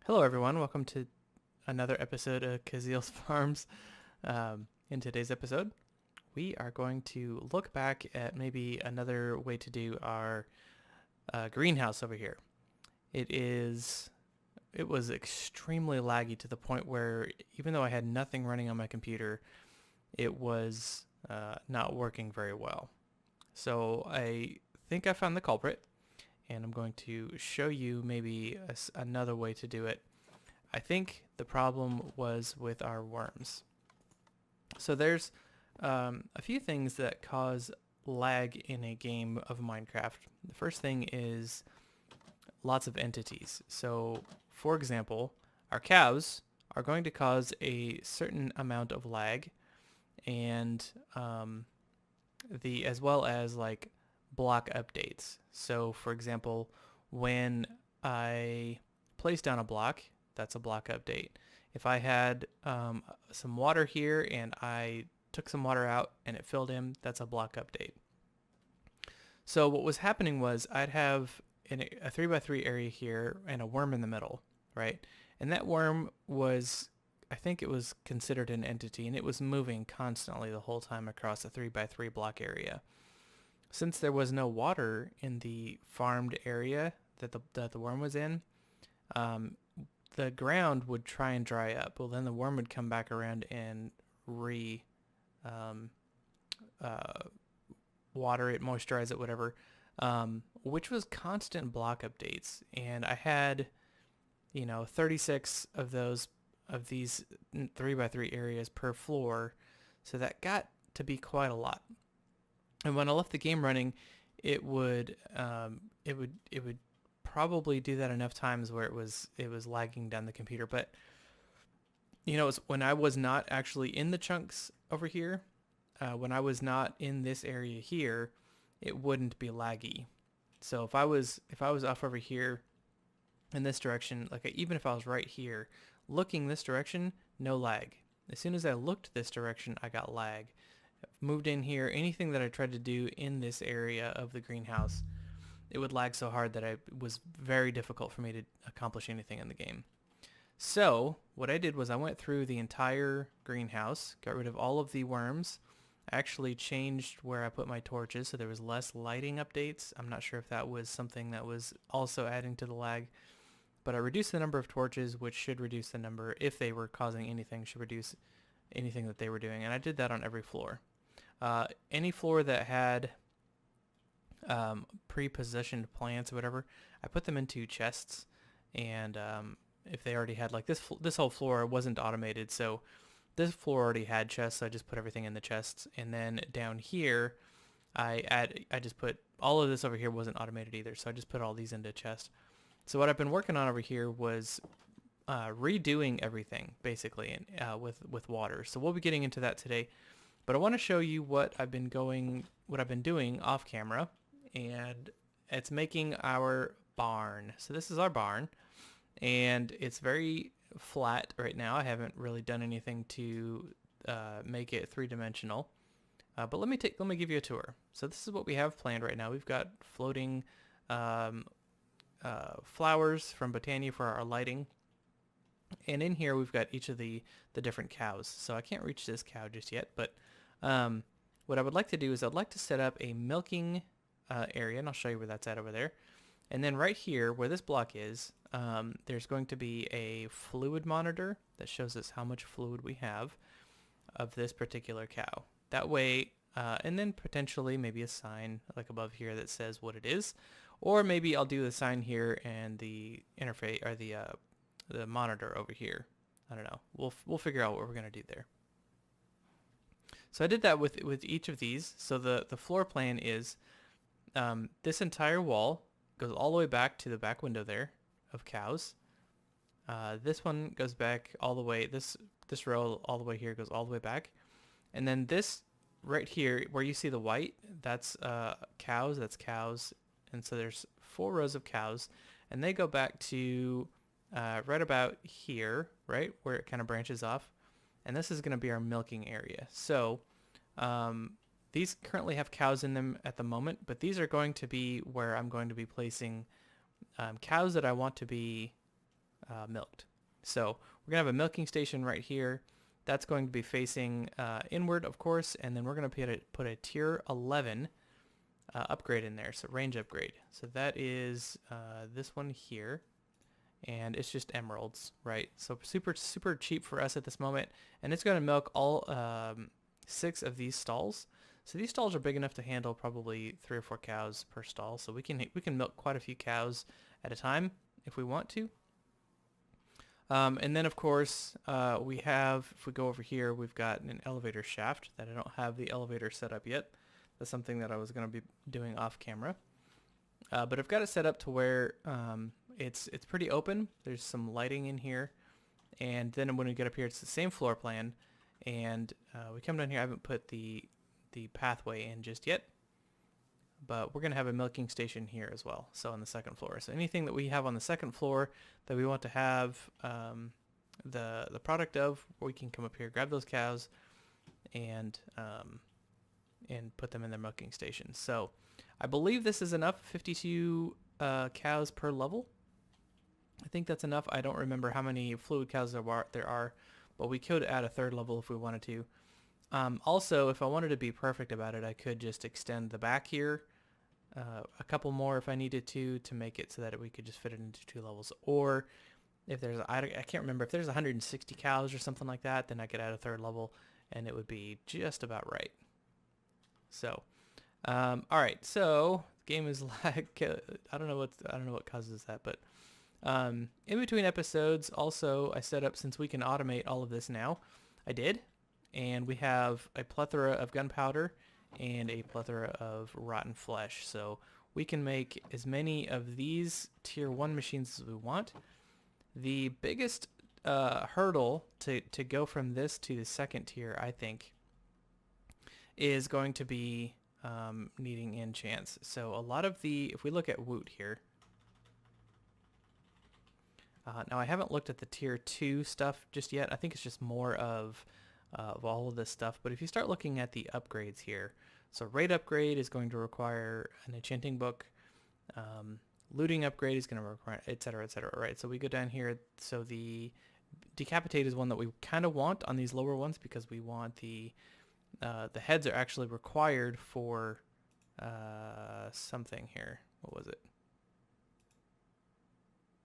Hello, everyone. Welcome to another episode of Kuzil's Farms. In today's episode, we are going to look back at maybe another way to do our greenhouse over here. It is, it was extremely laggy to the point where even though I had nothing running on my computer, it was not working very well. So I think I found the culprit, and I'm going to show you maybe another way to do it. I think the problem was with our worms. So there's a few things that cause lag in a game of Minecraft. The first thing is lots of entities. So for example, our cows are going to cause a certain amount of lag, and the as well as like block updates. So for example, when I place down a block, that's a block update. If I had some water here and I took some water out and it filled in, that's a block update. So what was happening was I'd have a 3x3 area here and a worm in the middle, right? And that worm was, I think it was considered an entity, and it was moving constantly the whole time across a 3x3 block area. Since there was no water in the farmed area that the worm was in, um, the ground would try and dry up. Well, then the worm would come back around and um, uh, water it, moisturize it, whatever, which was constant block updates. And I had, 36 of these 3x3 areas per floor, so that got to be quite a lot. And when I left the game running, it would probably do that enough times where it was lagging down the computer. But it's when I was not actually in the chunks over here, when I was not in this area here, it wouldn't be laggy. So if I was off over here in this direction, like even if I was right here looking this direction, no lag. As soon as I looked this direction, I got lag. Moved in here, anything that I tried to do in this area of the greenhouse, it would lag so hard that it was very difficult for me to accomplish anything in the game. So what I did was I went through the entire greenhouse, got rid of all of the worms. I actually changed where I put my torches so there was less lighting updates. I'm not sure if that was something that was also adding to the lag, but I reduced the number of torches, which should reduce the number, if they were causing anything, should reduce anything that they were doing. And I did that on every floor. Any floor that had pre-positioned plants or whatever, I put them into chests. And if they already had, like this whole floor wasn't automated, so this floor already had chests, so I just put everything in the chests. And then down here, I just put all of this over here wasn't automated either, so I just put all these into chests. So what I've been working on over here was redoing everything basically with water. So we'll be getting into that today. But I want to show you what I've been doing off camera, and it's making our barn. So this is our barn, and it's very flat right now. I haven't really done anything to make it three-dimensional. But let me give you a tour. So this is what we have planned right now. We've got floating flowers from Botania for our lighting. And in here we've got each of the different cows. So I can't reach this cow just yet, but what I would like to do is I'd like to set up a milking area, and I'll show you where that's at over there. And then right here where this block is, there's going to be a fluid monitor that shows us how much fluid we have of this particular cow. That way, and then potentially maybe a sign like above here that says what it is, or maybe I'll do the sign here and the interface or the monitor over here. I don't know. We'll figure out what we're gonna do there. So I did that with each of these. So the floor plan is this entire wall goes all the way back to the back window there of cows. This one goes back all the way. This row all the way here goes all the way back, and then this right here where you see the white, that's cows. That's cows, and so there's 4 rows of cows, and they go back to right about here, right where it kind of branches off, and this is going to be our milking area. So these currently have cows in them at the moment, but these are going to be where I'm going to be placing cows that I want to be milked. So we're going to have a milking station right here. That's going to be facing inward, of course, and then we're going to put a tier 11 upgrade in there, so range upgrade. So that is this one here, and it's just emeralds, right? So super, super cheap for us at this moment, and it's going to milk all 6 of these stalls. So these stalls are big enough to handle probably 3 or 4 cows per stall, so we can milk quite a few cows at a time if we want to. And then, of course, we have, if we go over here, we've got an elevator shaft that I don't have the elevator set up yet. That's something that I was going to be doing off camera. But I've got it set up to where it's pretty open. There's some lighting in here. And then when we get up here, it's the same floor plan. And we come down here. I haven't put the pathway in just yet. But we're going to have a milking station here as well, so on the second floor. So anything that we have on the second floor that we want to have the product of, we can come up here, grab those cows, and put them in their milking station. So I believe this is enough, 52 cows per level. I think that's enough. I don't remember how many fluid cows there are, but we could add a 3rd level if we wanted to. Also, if I wanted to be perfect about it, I could just extend the back here a couple more if I needed to make it so that we could just fit it into 2 levels. Or if there's, I can't remember, if there's 160 cows or something like that, then I could add a 3rd level and it would be just about right. So, all right, so the game is like, I don't know what causes that, but in between episodes, also I set up, since we can automate all of this now, I did. And we have a plethora of gunpowder and a plethora of rotten flesh. So we can make as many of these tier 1 machines as we want. The biggest hurdle to go from this to the second tier, I think, is going to be needing enchants. So a lot of if we look at Woot here, now I haven't looked at the tier 2 stuff just yet. I think it's just more of all of this stuff. But if you start looking at the upgrades here, so raid upgrade is going to require an enchanting book, looting upgrade is going to require, etc., right? So we go down here. So the decapitate is one that we kind of want on these lower ones, because we want the heads are actually required for something here. What was it?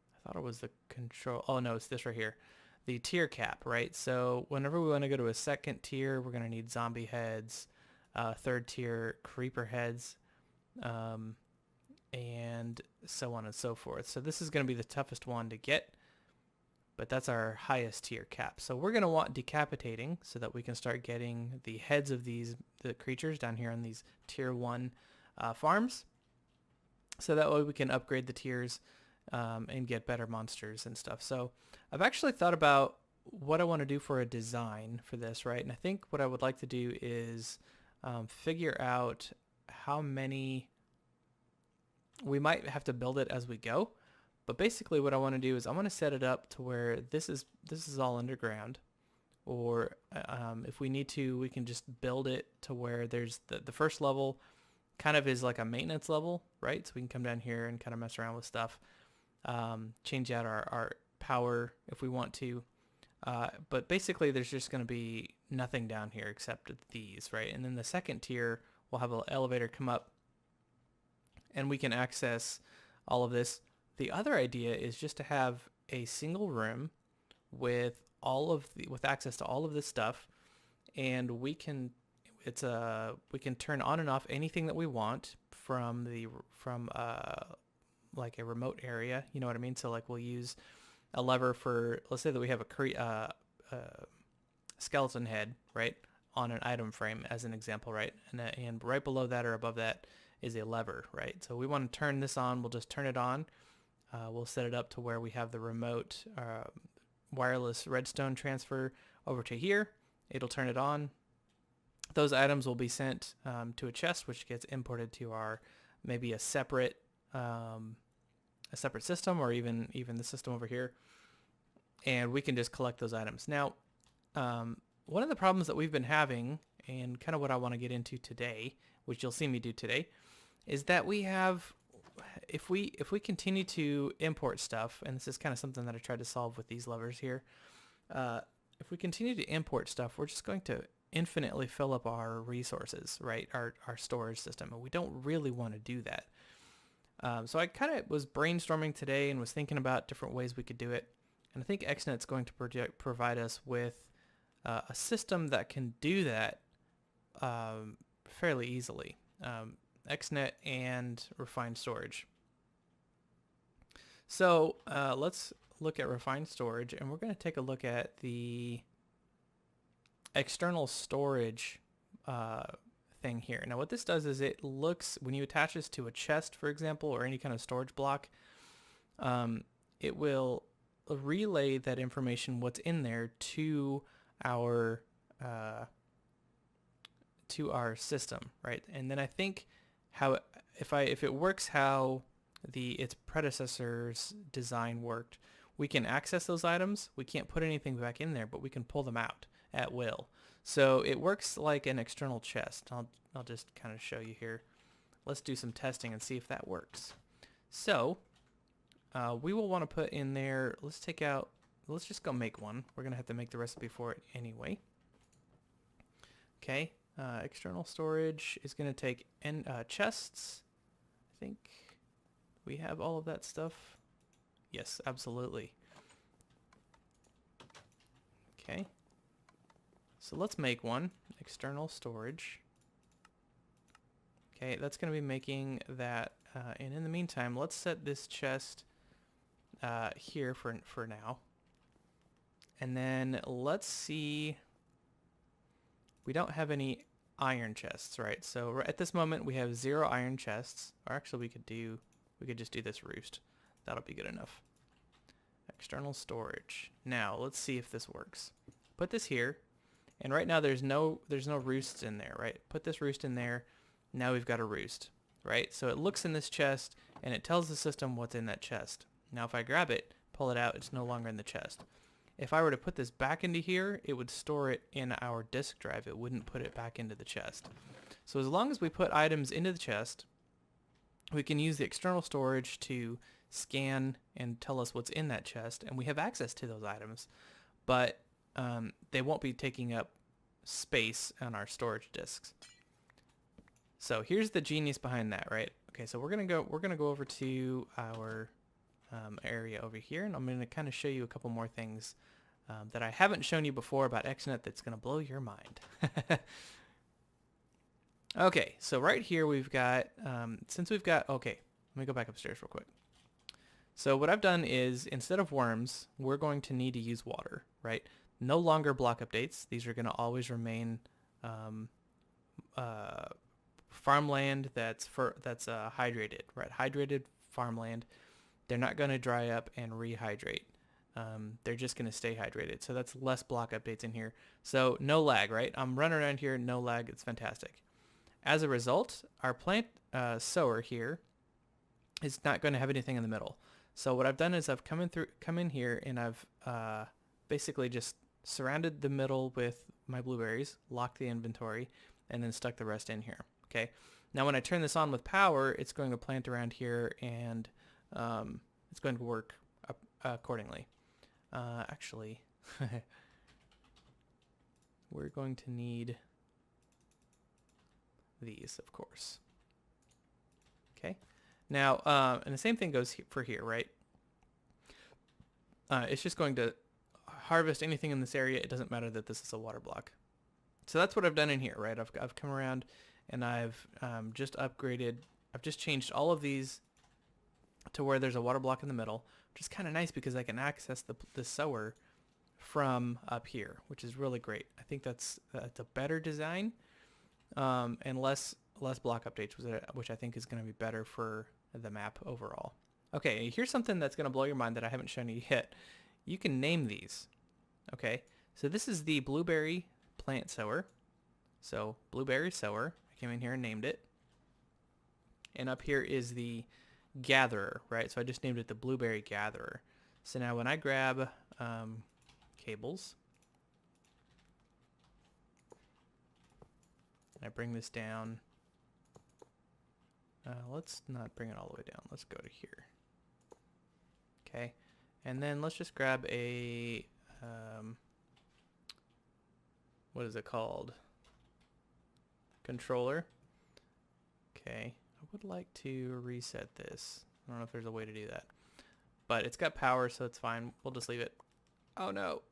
I thought it was the control. Oh no, it's this right here. The tier cap, right? So whenever we want to go to a second tier, we're going to need zombie heads, 3rd tier creeper heads, and so on and so forth. So this is going to be the toughest one to get, but that's our highest tier cap. So we're going to want decapitating so that we can start getting the heads of the creatures down here on these tier 1 farms. So that way we can upgrade the tiers and get better monsters and stuff. So I've actually thought about what I want to do for a design for this, right? And I think what I would like to do is figure out how many, we might have to build it as we go, but basically what I want to do is I want to set it up to where this is all underground, or if we need to, we can just build it to where there's the first level kind of is like a maintenance level, right? So we can come down here and kind of mess around with stuff, change out our power if we want to. But basically there's just going to be nothing down here except these, right? And then the second tier will have an elevator come up and we can access all of this. The other idea is just to have a single room with access to all of this stuff, and we can turn on and off anything that we want from like a remote area, you know what I mean? So like we'll use a lever for, let's say that we have a skeleton head, right, on an item frame as an example, right? And right below that or above that is a lever, right? So we want to turn this on, we'll just turn it on. We'll set it up to where we have the remote wireless redstone transfer over to here. It'll turn it on. Those items will be sent to a chest, which gets imported to our maybe a separate system, or even the system over here, and we can just collect those items. Now, one of the problems that we've been having, and kind of what I want to get into today, which you'll see me do today, is that we have if we continue to import stuff, and this is kind of something that I tried to solve with these levers here, if we continue to import stuff, we're just going to infinitely fill up our resources, right? Our storage system, and we don't really want to do that. So I kind of was brainstorming today and was thinking about different ways we could do it. And I think XNet's going to provide us with a system that can do that fairly easily. XNet and refined storage. So let's look at refined storage, and we're going to take a look at the external storage thing here. Now what this does is it looks, when you attach this to a chest, for example, or any kind of storage block, it will relay that information, what's in there, to our system, right? And then I think how if it works how its predecessor's design worked, we can access those items. We can't put anything back in there, but we can pull them out at will. So it works like an external chest. I'll just kind of show you here. Let's do some testing and see if that works. So we will want to put in there, let's just go make one. We're going to have to make the recipe for it anyway. Okay, external storage is going to take chests. I think we have all of that stuff. Yes, absolutely. Okay. So let's make one, external storage. Okay, that's going to be making that, and in the meantime, let's set this chest here for now. And then let's see, we don't have any iron chests, right? So at this moment we have 0 iron chests, or actually we could just do this roost. That'll be good enough. External storage. Now let's see if this works. Put this here. And right now there's no roosts in there, right? Put this roost in there. Now we've got a roost, right? So it looks in this chest and it tells the system what's in that chest. Now if I grab it, pull it out, it's no longer in the chest. If I were to put this back into here, it would store it in our disk drive. It wouldn't put it back into the chest. So as long as we put items into the chest, we can use the external storage to scan and tell us what's in that chest, and we have access to those items, but they won't be taking up space on our storage disks. So here's the genius behind that, right? Okay, so we're gonna go over to our area over here, and I'm gonna kind of show you a couple more things that I haven't shown you before about XNet that's gonna blow your mind. Okay, so right here we've got, okay, let me go back upstairs real quick. So what I've done is, instead of worms, we're going to need to use water, right? No longer block updates. These are going to always remain farmland that's hydrated, right? Hydrated farmland. They're not going to dry up and rehydrate. They're just going to stay hydrated. So that's less block updates in here. So no lag, right? I'm running around here, no lag. It's fantastic. As a result, our plant sower here is not going to have anything in the middle. So what I've done is I've come in here and I've basically just surrounded the middle with my blueberries, locked the inventory, and then stuck the rest in here. Okay. Now when I turn this on with power, it's going to plant around here, and it's going to work accordingly. Actually, we're going to need these, of course. Okay. Now, and the same thing goes for here, right? It's just going to harvest anything in this area. It doesn't matter that this is a water block. So that's what I've done in here, right? I've come around and I've just upgraded. I've just changed all of these to where there's a water block in the middle, which is kind of nice because I can access the sower from up here, which is really great. I think that's a better design, and less block updates, which I think is going to be better for the map overall. Okay, here's something that's going to blow your mind that I haven't shown you yet. You can name these. Okay, so this is the blueberry plant sower. So blueberry sower, I came in here and named it. And up here is the gatherer, right? So I just named it the blueberry gatherer. So now when I grab cables, and I bring this down, let's not bring it all the way down. Let's go to here. Okay. And then let's just grab a, what is it called? Controller. Okay. I would like to reset this. I don't know if there's a way to do that. But it's got power, so it's fine. We'll just leave it. Oh no.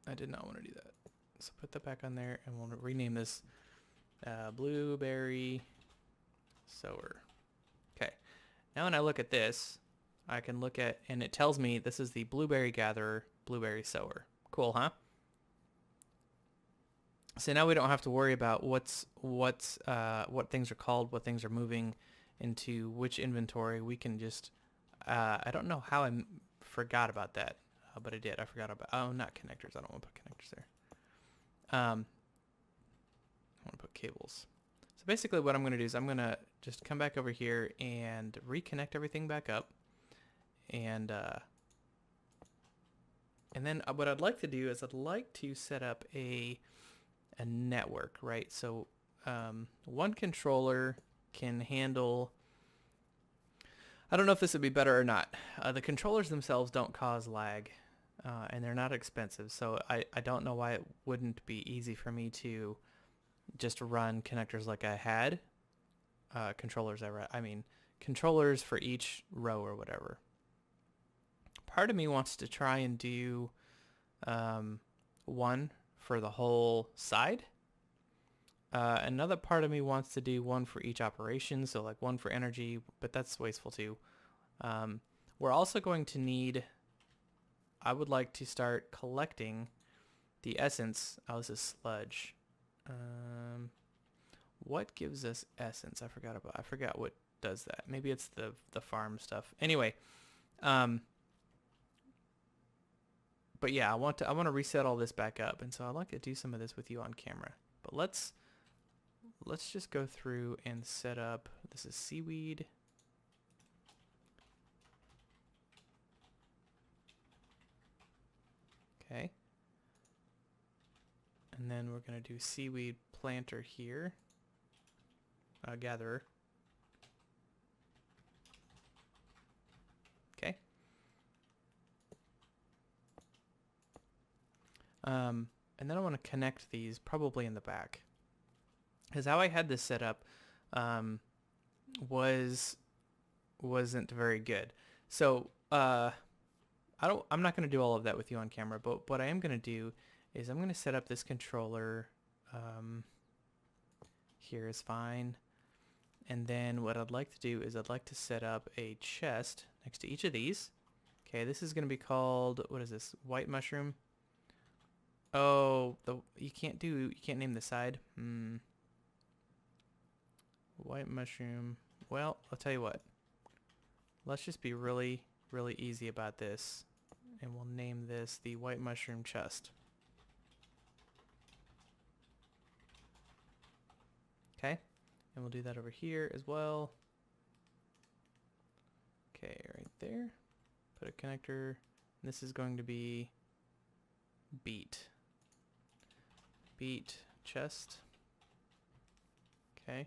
I did not want to do that. So put that back on there, and we'll rename this blueberry sower. Okay. Now when I look at this, I can look at, and it tells me this is the blueberry gatherer, blueberry sower. Cool, huh? So now we don't have to worry about what things are called, what things are moving into which inventory. We can just, I don't know how I forgot about that, but I did. I forgot about, oh, not connectors. I don't want to put connectors there. I want to put cables. So basically what I'm going to do is I'm going to just come back over here and reconnect everything back up. And then what I'd like to do is I'd like to set up a network, right? So one controller can handle, I don't know if this would be better or not. The controllers themselves don't cause lag, and they're not expensive. So I don't know why it wouldn't be easy for me to just run connectors like I had. Controllers for each row or whatever. Part of me wants to try and do one for the whole side. Another part of me wants to do one for each operation, so like one for energy, but that's wasteful too. We're also going to need, I would like to start collecting the essence. Oh, this is sludge. What gives us essence? I forgot what does that. Maybe it's the farm stuff. Anyway, but yeah, I want to reset all this back up, and so I'd like to do some of this with you on camera. But let's just go through and set up. This is seaweed. Okay. And then we're going to do seaweed planter here. Gatherer. Okay. And then I want to connect these probably in the back, because how I had this set up wasn't very good. So I'm not going to do all of that with you on camera, but what I am going to do is I'm going to set up this controller. Here is fine. And then what I'd like to do is I'd like to set up a chest next to each of these. Okay, this is going to be called, what is this? White mushroom. Oh, you can't name the side. White mushroom. Well, I'll tell you what. Let's just be really, really easy about this. And we'll name this the white mushroom chest. Okay. And we'll do that over here as well. Okay, right there. Put a connector. This is going to be beat chest. Okay.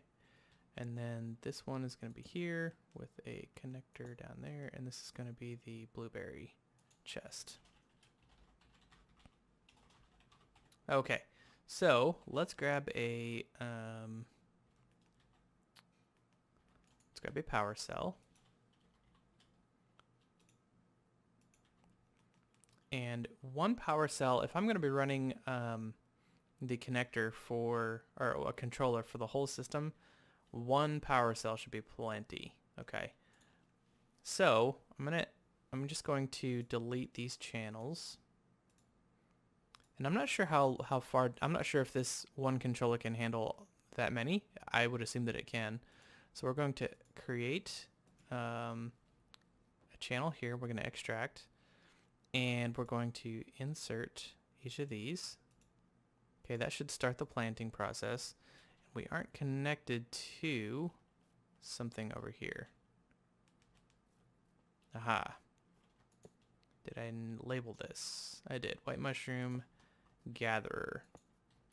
And then this one is going to be here with a connector down there, and this is going to be the blueberry chest. Okay, so let's grab a power cell. And one power cell, if I'm going to be running the connector or a controller for the whole system, one power cell should be plenty. Okay. So I'm just going to delete these channels. And I'm not sure how far, I'm not sure if this one controller can handle that many. I would assume that it can. So we're going to create a channel here. We're going to extract, and we're going to insert each of these. Okay, that should start the planting process. We aren't connected to something over here. Aha. Did I label this? I did. White mushroom gatherer.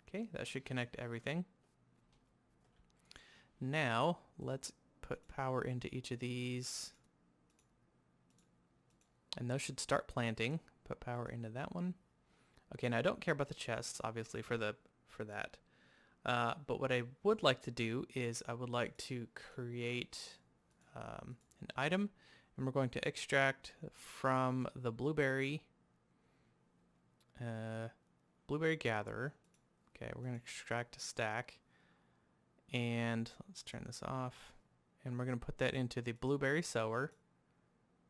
Okay, that should connect everything. Now, let's put power into each of these. And those should start planting. Put power into that one. Okay, now I don't care about the chests, obviously, for that. But what I would like to do is I would like to create an item, and we're going to extract from the blueberry gatherer. Okay, we're going to extract a stack, and let's turn this off, and we're going to put that into the blueberry sower.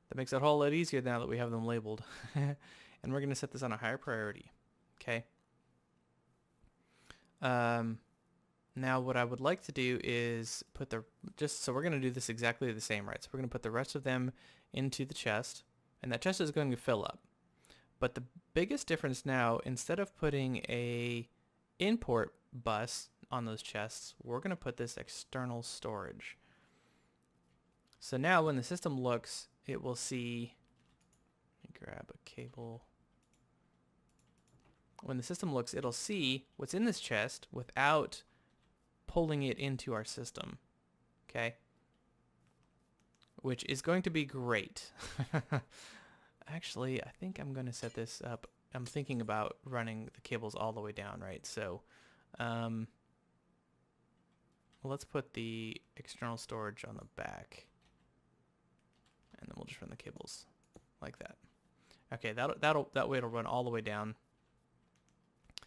That makes it a whole lot easier now that we have them labeled. And we're going to set this on a higher priority. Okay. Now what I would like to do is put so we're going to do this exactly the same, right? So we're going to put the rest of them into the chest, and that chest is going to fill up. But the biggest difference now, instead of putting a import bus on those chests, we're going to put this external storage. So now when the system looks, it will see, let me grab a cable. When the system looks, it'll see what's in this chest without pulling it into our system, okay? Which is going to be great. Actually, I think I'm going to set this up. I'm thinking about running the cables all the way down, right? So let's put the external storage on the back, and then we'll just run the cables like that. Okay, that way it'll run all the way down.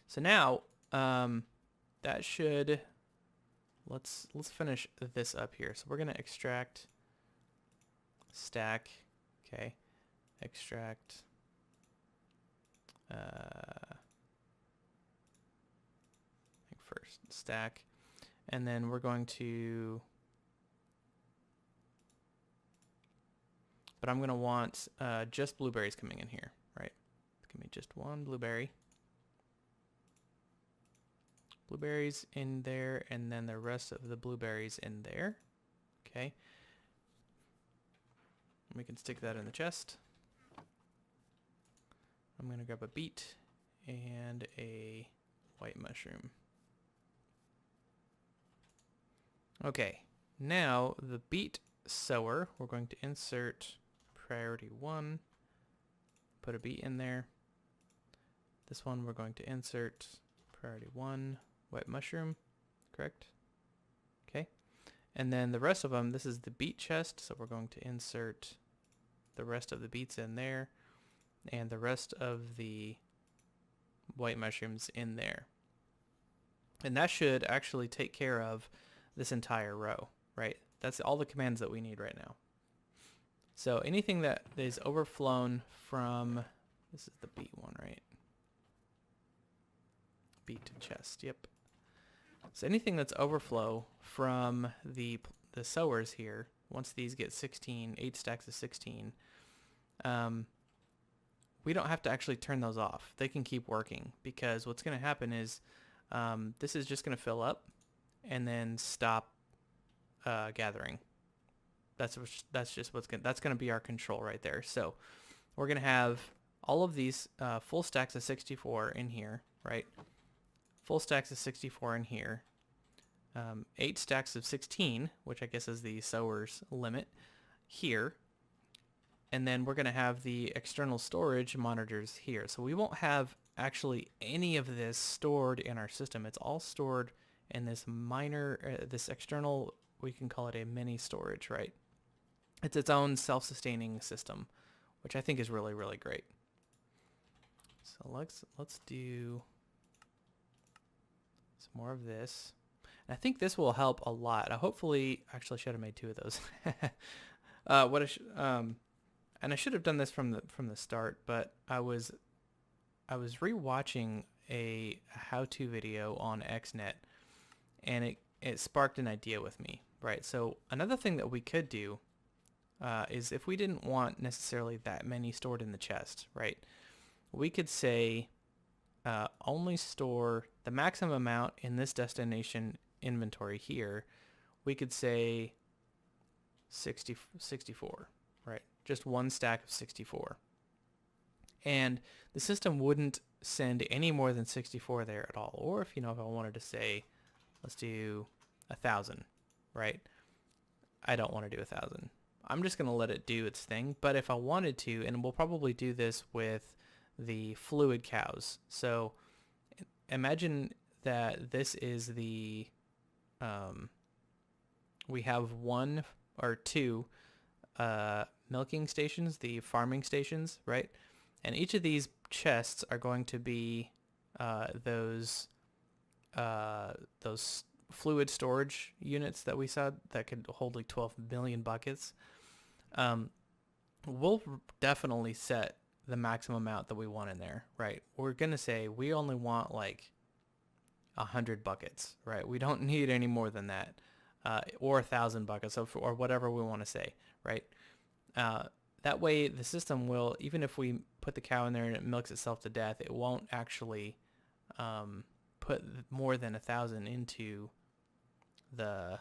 So now that should, let's finish this up here. So we're going to extract stack, okay, extract I think first stack, and then we're going to, but I'm going to want just blueberries coming in here, right? Give me just one blueberry. Blueberries in there, and then the rest of the blueberries in there. Okay. We can stick that in the chest. I'm going to grab a beet and a white mushroom. Okay. Now the beet sower, we're going to insert priority 1. Put a beet in there. This one we're going to insert priority 1. White mushroom, correct? Okay. And then the rest of them, this is the beet chest, so we're going to insert the rest of the beets in there, and the rest of the white mushrooms in there. And that should actually take care of this entire row, right? That's all the commands that we need right now. So anything that is overflown from, this is the beet one, right? Beet chest, yep. So anything that's overflow from the sowers here, once these get 16, 8 stacks of 16, we don't have to actually turn those off. They can keep working, because what's going to happen is this is just going to fill up and then stop gathering. That's just that's going to be our control right there. So we're going to have all of these full stacks of 64 in here, right? Full stacks of 64 in here. 8 stacks of 16, which I guess is the sower's limit, here. And then we're going to have the external storage monitors here. So we won't have actually any of this stored in our system. It's all stored in this this external, we can call it a mini storage, right? It's its own self-sustaining system, which I think is really, really great. So let's do some more of this. And I think this will help a lot. Hopefully, actually, I should have made 2 of those. And I should have done this from the start, but I was rewatching a how-to video on XNet, and it sparked an idea with me, right? So another thing that we could do is, if we didn't want necessarily that many stored in the chest, right? We could say only store the maximum amount in this destination inventory here. We could say 64, right? Just 1 stack of 64. And the system wouldn't send any more than 64 there at all. Or if I wanted to say, let's do 1,000, right? I don't want to do 1,000. I'm just going to let it do its thing. But if I wanted to, and we'll probably do this with the fluid cows. So imagine that this is the, we have one or two milking stations, the farming stations, right? And each of these chests are going to be those fluid storage units that we saw that could hold like 12 million buckets. We'll definitely set the maximum amount that we want in there, right? We're going to say we only want like 100 buckets, right? We don't need any more than that, or 1,000 buckets, or whatever we want to say, right? That way the system will, even if we put the cow in there and it milks itself to death, it won't actually put more than 1,000 into the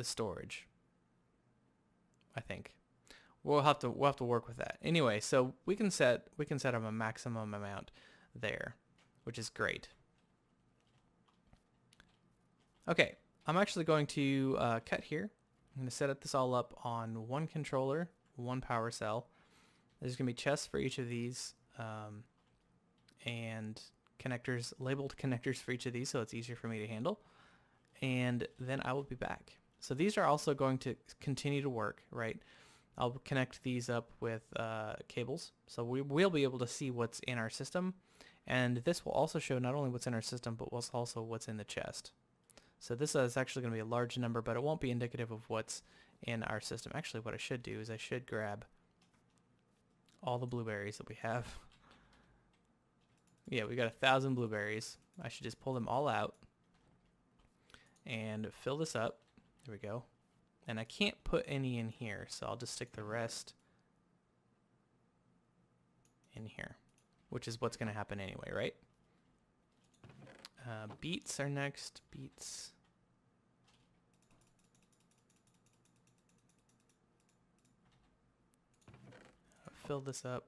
storage. I think we'll have to work with that anyway. So we can set up a maximum amount there, which is great. Okay, I'm actually going to cut here. I'm going to set this all up on one controller, one power cell. There's going to be chests for each of these, and connectors, labeled connectors for each of these, so it's easier for me to handle. And then I will be back. So these are also going to continue to work, right? I'll connect these up with cables, so we'll be able to see what's in our system. And this will also show not only what's in our system, but also what's in the chest. So this is actually going to be a large number, but it won't be indicative of what's in our system. Actually, what I should do is I should grab all the blueberries that we have. Yeah, we got 1,000 blueberries. I should just pull them all out and fill this up. There we go. And I can't put any in here, so I'll just stick the rest in here, which is what's going to happen anyway, right? Beets are next. Beets. Fill this up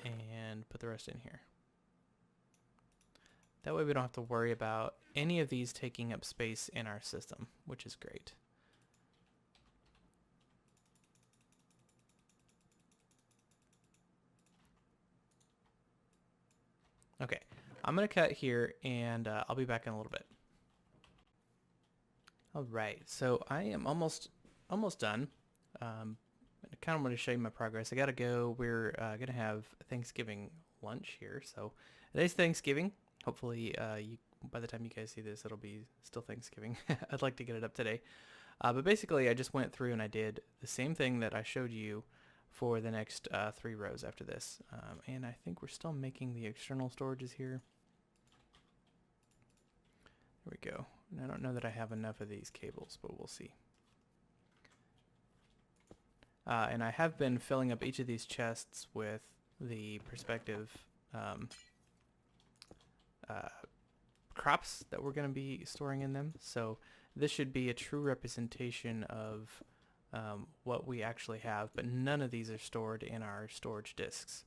and put the rest in here. That way we don't have to worry about any of these taking up space in our system, which is great. Okay, I'm going to cut here, and I'll be back in a little bit. All right, so I am almost done. I kind of want to show you my progress. I got to go. We're going to have Thanksgiving lunch here. So today's Thanksgiving. Hopefully, by the time you guys see this, it'll be still Thanksgiving. I'd like to get it up today. But basically, I just went through and I did the same thing that I showed you for the next 3 rows after this. And I think we're still making the external storages here. There we go. And I don't know that I have enough of these cables, but we'll see. And I have been filling up each of these chests with the perspective crops that we're going to be storing in them. So this should be a true representation of what we actually have, but none of these are stored in our storage disks.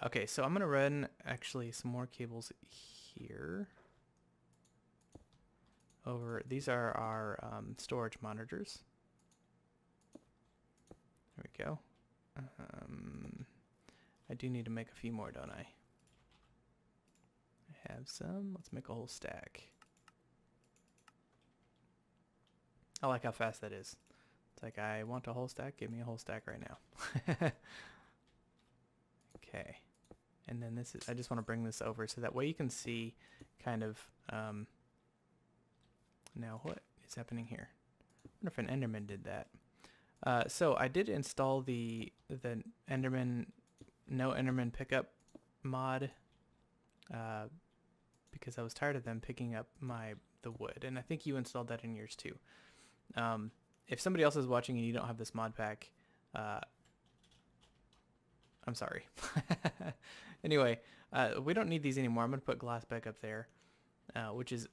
Okay, so I'm going to run actually some more cables here. These are our storage monitors. There we go. I do need to make a few more, don't I? I have some. Let's make a whole stack. I like how fast that is. It's like, I want a whole stack. Give me a whole stack right now. Okay. And then this is, I just want to bring this over so that way you can see kind of, now what is happening here? I wonder if an Enderman did that. So I did install the Enderman, no Enderman pickup mod, because I was tired of them picking up the wood, and I think you installed that in yours too. If somebody else is watching and you don't have this mod pack, I'm sorry. Anyway, we don't need these anymore. I'm gonna put glass back up there, which is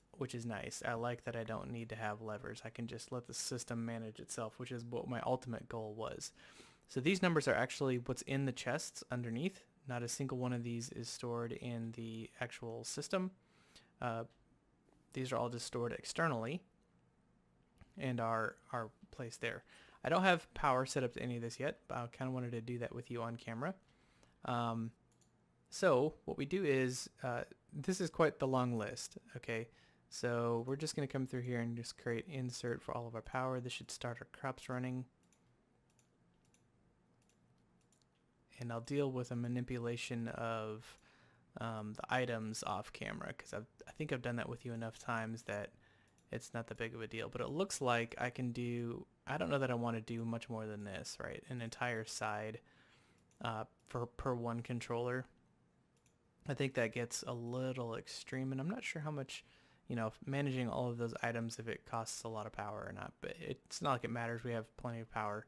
nice. I like that I don't need to have levers. I can just let the system manage itself, which is what my ultimate goal was. So these numbers are actually what's in the chests underneath. Not a single one of these is stored in the actual system. These are all just stored externally. and our place there. I don't have power set up to any of this yet, but I kind of wanted to do that with you on camera. So what we do is, this is quite the long list, okay? So we're just going to come through here and just create insert for all of our power. This should start our crops running. And I'll deal with a manipulation of the items off camera, because I think I've done that with you enough times that it's not that big of a deal. But it looks like I can do, I don't know that I want to do much more than this, right? An entire side per one controller. I think that gets a little extreme, and I'm not sure how much, you know, managing all of those items, if it costs a lot of power or not, but it's not like it matters. We have plenty of power.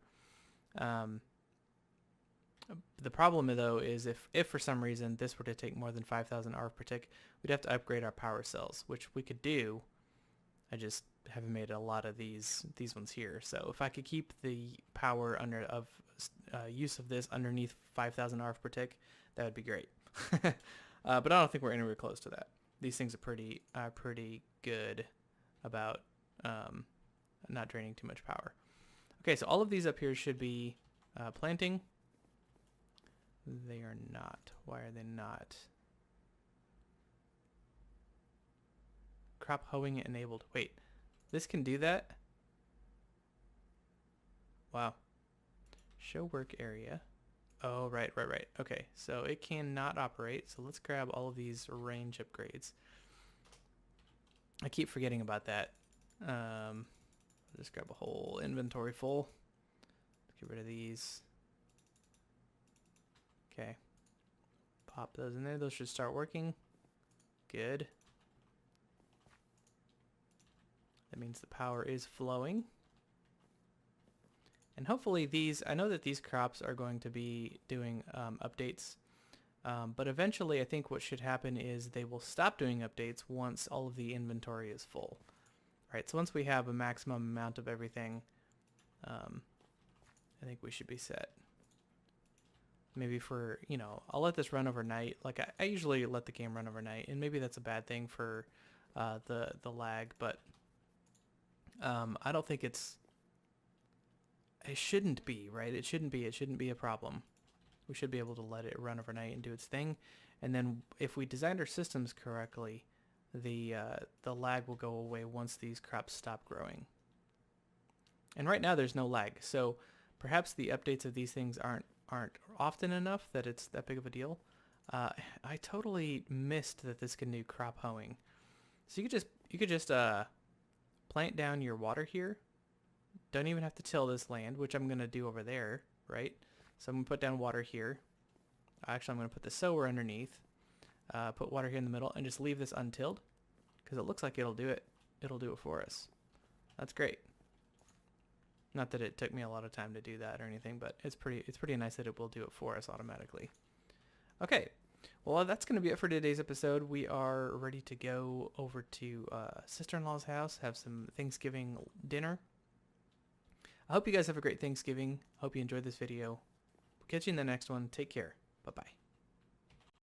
The problem though is if for some reason this were to take more than 5,000 ARF per tick, we'd have to upgrade our power cells, which we could do. I just haven't made a lot of these ones here. So if I could keep the power use of this underneath 5,000 ARF per tick, that would be great. But I don't think we're anywhere close to that. These things are pretty good about not draining too much power. Okay, so all of these up here should be planting. They are not. Why are they not? Crop hoeing enabled. Wait, this can do that? Wow. Show work area. Oh, right. Okay, so it cannot operate. So let's grab all of these range upgrades. I keep forgetting about that. Just grab a whole inventory full. Let's get rid of these. Okay. Pop those in there. Those should start working. Good. That means the power is flowing. And hopefully these, I know that these crops are going to be doing updates, but eventually I think what should happen is they will stop doing updates once all of the inventory is full. Right, so once we have a maximum amount of everything, I think we should be set. Maybe for, you know, I'll let this run overnight. Like I usually let the game run overnight, and maybe that's a bad thing for the lag, but I don't think it shouldn't be, right? It shouldn't be a problem. We should be able to let it run overnight and do its thing. And then if we designed our systems correctly, the lag will go away once these crops stop growing. And right now there's no lag. So perhaps the updates of these things aren't often enough that it's that big of a deal. I totally missed that this can do crop hoeing. So you could just plant down your water here. Don't even have to till this land, which I'm going to do over there, right? So I'm going to put down water here. Actually, I'm going to put the sower underneath. Put water here in the middle and just leave this untilled, because it looks like it'll do it. It'll do it for us. That's great. Not that it took me a lot of time to do that or anything, but it's pretty nice that it will do it for us automatically. Okay. Well, that's going to be it for today's episode. We are ready to go over to sister-in-law's house, have some Thanksgiving dinner. I hope you guys have a great Thanksgiving. Hope you enjoyed this video. We'll catch you in the next one. Take care. Bye-bye.